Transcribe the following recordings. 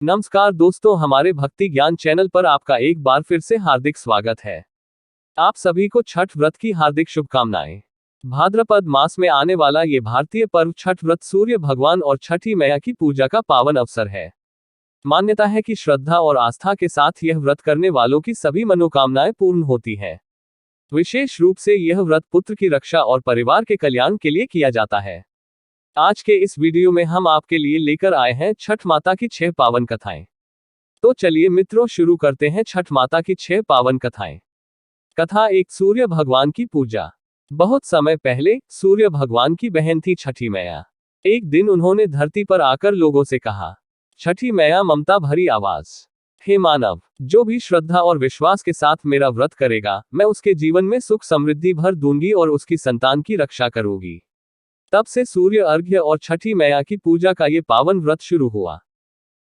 नमस्कार दोस्तों, हमारे भक्ति ज्ञान चैनल पर आपका एक बार फिर से हार्दिक स्वागत है। आप सभी को छठ व्रत की हार्दिक शुभकामनाएं। भाद्रपद मास में आने वाला ये भारतीय पर्व छठ व्रत सूर्य भगवान और छठी मैया की पूजा का पावन अवसर है। मान्यता है कि श्रद्धा और आस्था के साथ यह व्रत करने वालों की सभी मनोकामनाएं पूर्ण होती हैं। विशेष रूप से यह व्रत पुत्र की रक्षा और परिवार के कल्याण के लिए किया जाता है। आज के इस वीडियो में हम आपके लिए लेकर आए हैं छठ माता की 6 पावन कथाएं। तो चलिए मित्रों, शुरू करते हैं छठ माता की 6 पावन कथाएं। कथा 1, सूर्य भगवान की पूजा। बहुत समय पहले सूर्य भगवान की बहन थी छठी मैया। एक दिन उन्होंने धरती पर आकर लोगों से कहा। छठी मैया ममता भरी आवाज, हे मानव, जो भी श्रद्धा और विश्वास के साथ मेरा व्रत करेगा, मैं उसके जीवन में सुख समृद्धि भर दूंगी और उसकी संतान की रक्षा करूंगी। तब से सूर्य अर्घ्य और छठी मैया की पूजा का ये पावन व्रत शुरू हुआ।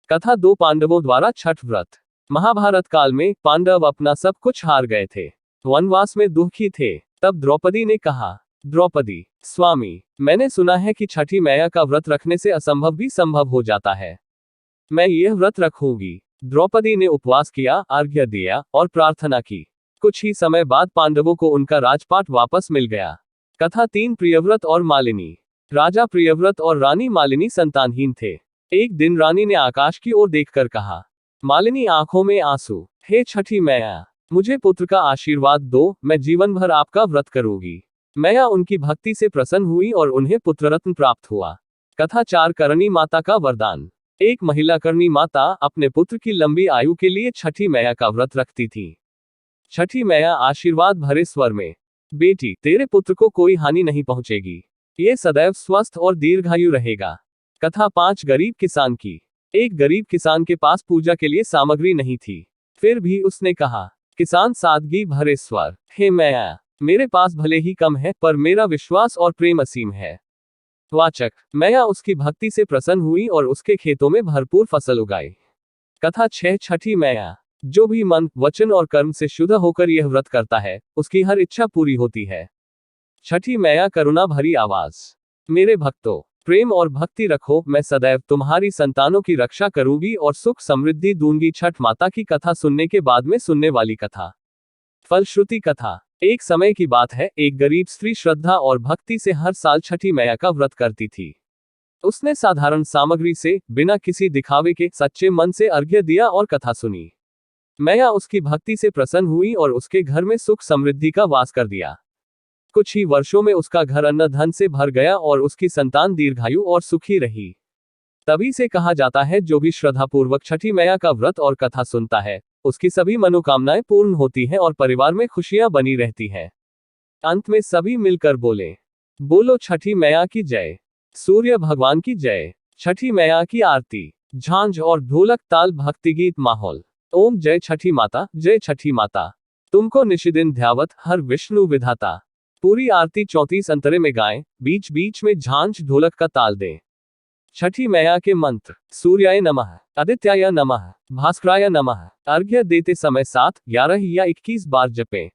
कथा 2, पांडवों द्वारा छठ व्रत। महाभारत काल में पांडव अपना सब कुछ हार गए थे, वनवास में दुखी थे। तब द्रौपदी ने कहा, द्रौपदी, स्वामी, मैंने सुना है कि छठी मैया का व्रत रखने से असंभव भी संभव हो जाता है। मैं यह व्रत रखूंगी। द्रौपदी ने उपवास किया, अर्घ्य दिया और प्रार्थना की। कुछ ही समय बाद पांडवों को उनका राजपाट वापस मिल गया। कथा 3, प्रियव्रत और मालिनी। राजा प्रियव्रत और रानी मालिनी संतानहीन थे। एक दिन रानी ने आकाश की ओर देखकर कहा, मालिनी आंखों में आंसू, हे छठी मैया, मुझे पुत्र का आशीर्वाद दो, मैं जीवन भर आपका व्रत करूंगी। मैया उनकी भक्ति से प्रसन्न हुई और उन्हें पुत्ररत्न प्राप्त हुआ। कथा 4, करणी माता का वरदान। एक महिला करणी माता अपने पुत्र की लंबी आयु के लिए छठी मैया का व्रत रखती थी। छठी मैया आशीर्वाद भरे स्वर में, बेटी, तेरे पुत्र को कोई हानि नहीं पहुंचेगी, ये सदैव स्वस्थ और दीर्घायु रहेगा। कथा 5, गरीब किसान की। एक गरीब किसान के पास पूजा के लिए सामग्री नहीं थी, फिर भी उसने कहा। किसान सादगी भरे स्वर, हे मैया, मेरे पास भले ही कम है, पर मेरा विश्वास और प्रेम असीम है। वाचक, मैया उसकी भक्ति से प्रसन्न हुई और उसके खेतों में भरपूर फसल उगाई। कथा 6, छठी मैया। जो भी मन, वचन और कर्म से शुद्ध होकर यह व्रत करता है, उसकी हर इच्छा पूरी होती है। छठी मैया करुणा भरी आवाज, मेरे भक्तों, प्रेम और भक्ति रखो, मैं सदैव तुम्हारी संतानों की रक्षा करूंगी और सुख समृद्धि दूंगी। छठ माता की कथा सुनने के बाद में सुनने वाली कथा। फलश्रुति कथा। एक समय की बात है, एक गरीब स्त्री श्रद्धा और भक्ति से हर साल छठी मैया का व्रत करती थी। उसने साधारण सामग्री से, बिना किसी दिखावे के, सच्चे मन से अर्घ्य दिया और कथा सुनी। मैया उसकी भक्ति से प्रसन्न हुई और उसके घर में सुख समृद्धि का वास कर दिया। कुछ ही वर्षों में उसका घर अन्न धन से भर गया और उसकी संतान दीर्घायु और सुखी रही। तभी से कहा जाता है, जो भी श्रद्धापूर्वक छठी मैया का व्रत और कथा सुनता है, उसकी सभी मनोकामनाएं पूर्ण होती हैं और परिवार में खुशियां बनी रहती हैं। अंत में सभी मिलकर बोले, बोलो छठी मैया की जय, सूर्य भगवान की जय, छठी मैया की आरती। झांझ और ढोलक ताल भक्ति गीत माहौल। ओम जय छठी माता, जय छठी माता, तुमको निशिदिन ध्यावत हर विष्णु विधाता। पूरी आरती 34 अंतरे में गाएं, बीच बीच में झांझ ढोलक का ताल दें। छठी मैया के मंत्र। सूर्याय नमः, आदित्याय नमः, भास्कराय नमः। अर्घ्य देते समय 7, 11 या 21 बार जपें।